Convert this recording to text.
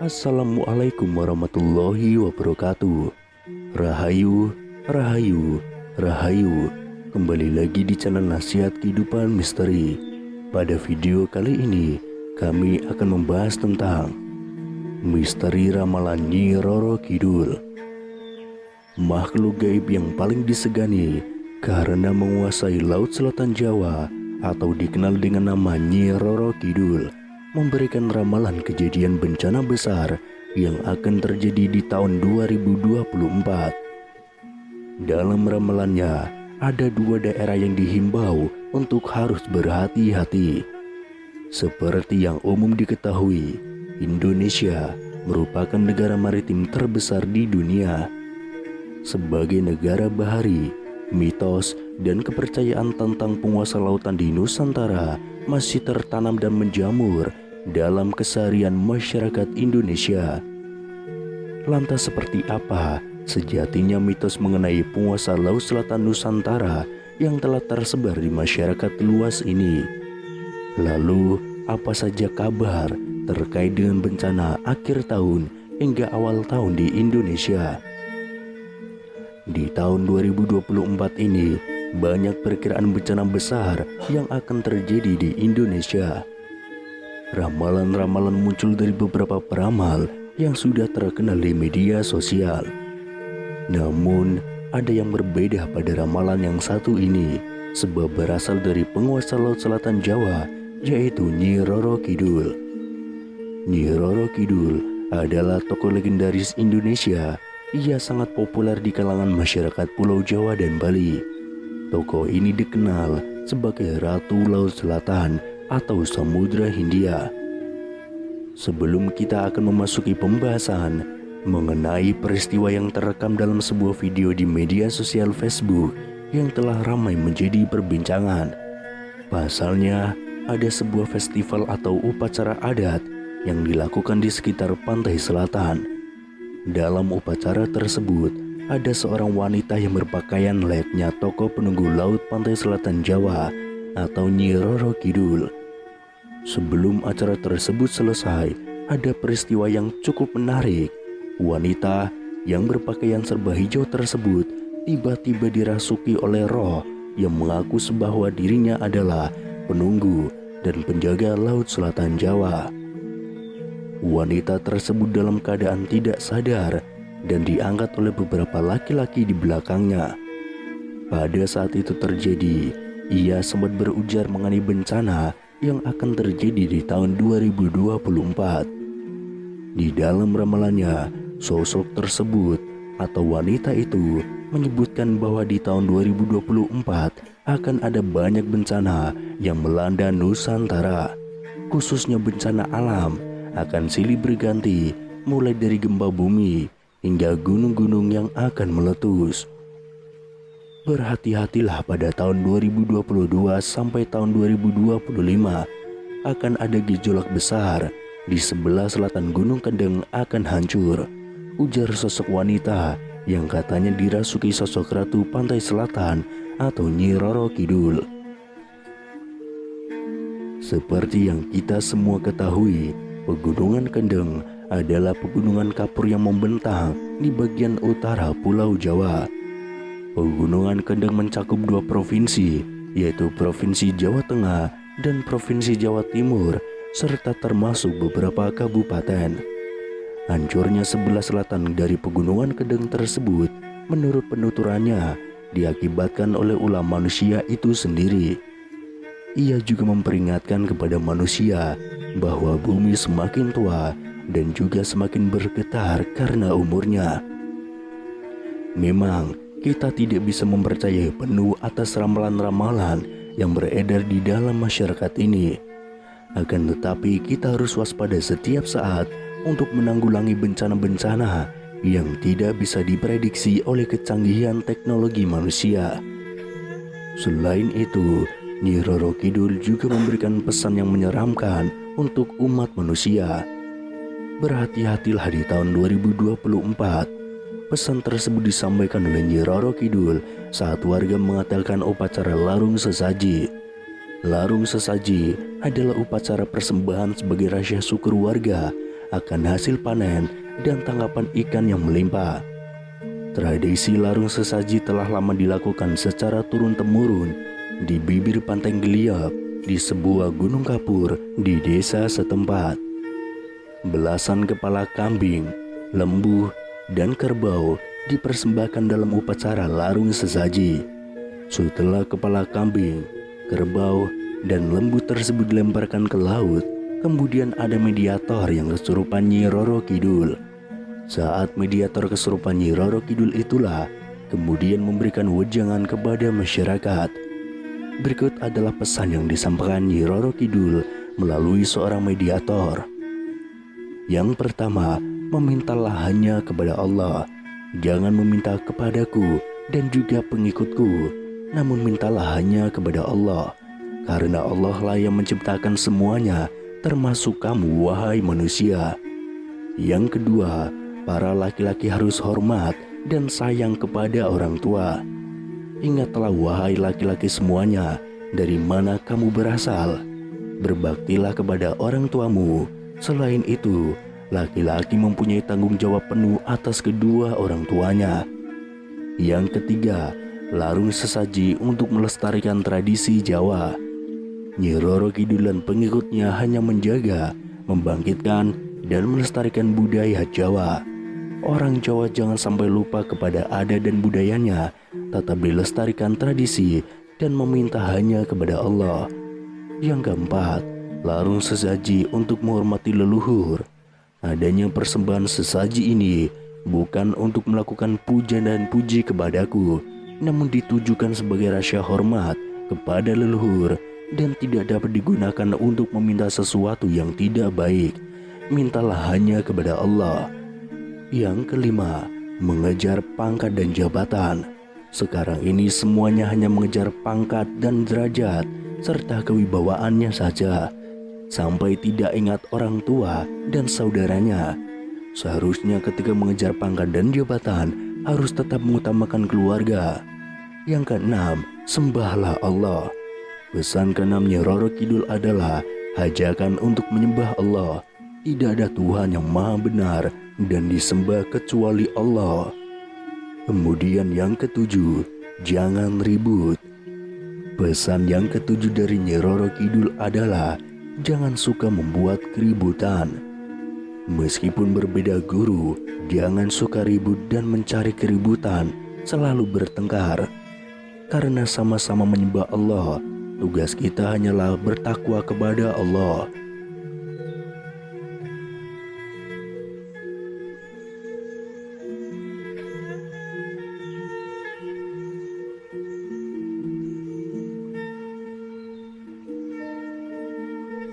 Assalamualaikum warahmatullahi wabarakatuh. Rahayu, Rahayu, Rahayu. Kembali lagi di channel Nasihat Kehidupan Misteri. Pada video kali ini kami akan membahas tentang misteri ramalan Nyi Roro Kidul. Makhluk gaib yang paling disegani karena menguasai Laut Selatan Jawa atau dikenal dengan nama Nyi Roro Kidul, memberikan ramalan kejadian bencana besar yang akan terjadi di tahun 2024. Dalam ramalannya, ada dua daerah yang dihimbau untuk harus berhati-hati. Seperti yang umum diketahui, Indonesia merupakan negara maritim terbesar di dunia. Sebagai negara bahari, mitos dan kepercayaan tentang penguasa lautan di Nusantara masih tertanam dan menjamur dalam keseharian masyarakat Indonesia. Lantas seperti apa sejatinya mitos mengenai penguasa Laut Selatan Nusantara yang telah tersebar di masyarakat luas ini? Lalu, apa saja kabar terkait dengan bencana akhir tahun hingga awal tahun di Indonesia? Di tahun 2024 ini, banyak perkiraan bencana besar yang akan terjadi di Indonesia. Ramalan-ramalan muncul dari beberapa peramal yang sudah terkenal di media sosial. Namun, ada yang berbeda pada ramalan yang satu ini, sebab berasal dari penguasa Laut Selatan Jawa, yaitu Nyi Roro Kidul. Nyi Roro Kidul adalah tokoh legendaris Indonesia. Ia sangat populer di kalangan masyarakat Pulau Jawa dan Bali. Tokoh ini dikenal sebagai Ratu Laut Selatan atau Samudra Hindia. Sebelum kita akan memasuki pembahasan mengenai peristiwa yang terekam dalam sebuah video di media sosial Facebook yang telah ramai menjadi perbincangan. Pasalnya, ada sebuah festival atau upacara adat yang dilakukan di sekitar pantai selatan. Dalam upacara tersebut, ada seorang wanita yang berpakaian layaknya tokoh penunggu laut pantai selatan Jawa atau Nyi Roro Kidul. Sebelum acara tersebut selesai, ada peristiwa yang cukup menarik. Wanita yang berpakaian serba hijau tersebut tiba-tiba dirasuki oleh roh yang mengaku bahwa dirinya adalah penunggu dan penjaga Laut Selatan Jawa. Wanita tersebut dalam keadaan tidak sadar dan diangkat oleh beberapa laki-laki di belakangnya. Pada saat itu terjadi, ia sempat berujar mengenai bencana yang akan terjadi di tahun 2024. Di dalam ramalannya, sosok tersebut atau wanita itu menyebutkan bahwa di tahun 2024 akan ada banyak bencana yang melanda Nusantara, khususnya bencana alam akan silih berganti, mulai dari gempa bumi hingga gunung-gunung yang akan meletus. Berhati-hatilah pada tahun 2022 sampai tahun 2025 akan ada gejolak besar. Di sebelah selatan Gunung Kendeng akan hancur, ujar sosok wanita yang katanya dirasuki sosok Ratu Pantai Selatan atau Nyi Roro Kidul. Seperti yang kita semua ketahui, Pegunungan Kendeng adalah pegunungan kapur yang membentang di bagian utara Pulau Jawa. Pegunungan Kendeng mencakup dua provinsi, yaitu Provinsi Jawa Tengah dan Provinsi Jawa Timur, serta termasuk beberapa kabupaten. Hancurnya sebelah selatan dari Pegunungan Kendeng tersebut, menurut penuturannya, diakibatkan oleh ulah manusia itu sendiri. Ia juga memperingatkan kepada manusia bahwa bumi semakin tua dan juga semakin bergetar karena umurnya. Memang kita tidak bisa mempercayai penuh atas ramalan-ramalan yang beredar di dalam masyarakat ini. Akan tetapi kita harus waspada setiap saat untuk menanggulangi bencana-bencana yang tidak bisa diprediksi oleh kecanggihan teknologi manusia. Selain itu, Nyi Roro Kidul juga memberikan pesan yang menyeramkan untuk umat manusia. Berhati-hatilah di tahun 2024. Pesan tersebut disampaikan oleh Nyi Roro Kidul saat warga mengadakan upacara larung sesaji. Larung sesaji adalah upacara persembahan sebagai rasa syukur warga akan hasil panen dan tangkapan ikan yang melimpah. Tradisi larung sesaji telah lama dilakukan secara turun-temurun di bibir pantai Geliat di sebuah gunung kapur di desa setempat. Belasan kepala kambing, lembu, dan kerbau dipersembahkan dalam upacara larung sesaji. Setelah kepala kambing, kerbau, dan lembu tersebut dilemparkan ke laut, kemudian ada mediator yang kesurupan Nyi Roro Kidul. Saat mediator kesurupan Nyi Roro Kidul itulah kemudian memberikan wejangan kepada masyarakat. Berikut adalah pesan yang disampaikan Nyi Roro Kidul melalui seorang mediator. Yang pertama, memintalah hanya kepada Allah. Jangan meminta kepadaku dan juga pengikutku, namun mintalah hanya kepada Allah. Karena Allah lah yang menciptakan semuanya, termasuk kamu wahai manusia. Yang kedua, para laki-laki harus hormat dan sayang kepada orang tua. Ingatlah wahai laki-laki semuanya, dari mana kamu berasal. Berbaktilah kepada orang tuamu. Selain itu, laki-laki mempunyai tanggung jawab penuh atas kedua orang tuanya. Yang ketiga, larung sesaji untuk melestarikan tradisi Jawa. Nyi Roro Kidul dan pengikutnya hanya menjaga, membangkitkan, dan melestarikan budaya Jawa. Orang Jawa jangan sampai lupa kepada adat dan budayanya, tetap dilestarikan tradisi dan meminta hanya kepada Allah. Yang keempat, larung sesaji untuk menghormati leluhur. Adanya persembahan sesaji ini bukan untuk melakukan puja dan puji kepadaku, namun ditujukan sebagai rasa hormat kepada leluhur dan tidak dapat digunakan untuk meminta sesuatu yang tidak baik. Mintalah hanya kepada Allah. Yang kelima, mengejar pangkat dan jabatan. Sekarang ini semuanya hanya mengejar pangkat dan derajat serta kewibawaannya saja, sampai tidak ingat orang tua dan saudaranya. Seharusnya ketika mengejar pangkat dan jabatan harus tetap mengutamakan keluarga. Yang keenam, sembahlah Allah. Pesan keenamnya Roro Kidul adalah hajakan untuk menyembah Allah. Tidak ada Tuhan yang maha benar dan disembah kecuali Allah. Kemudian yang ketujuh, jangan ribut. Pesan yang ketujuh dari Nyi Roro Kidul adalah jangan suka membuat keributan. Meskipun berbeda guru, jangan suka ribut dan mencari keributan, selalu bertengkar. Karena sama-sama menyembah Allah, tugas kita hanyalah bertakwa kepada Allah.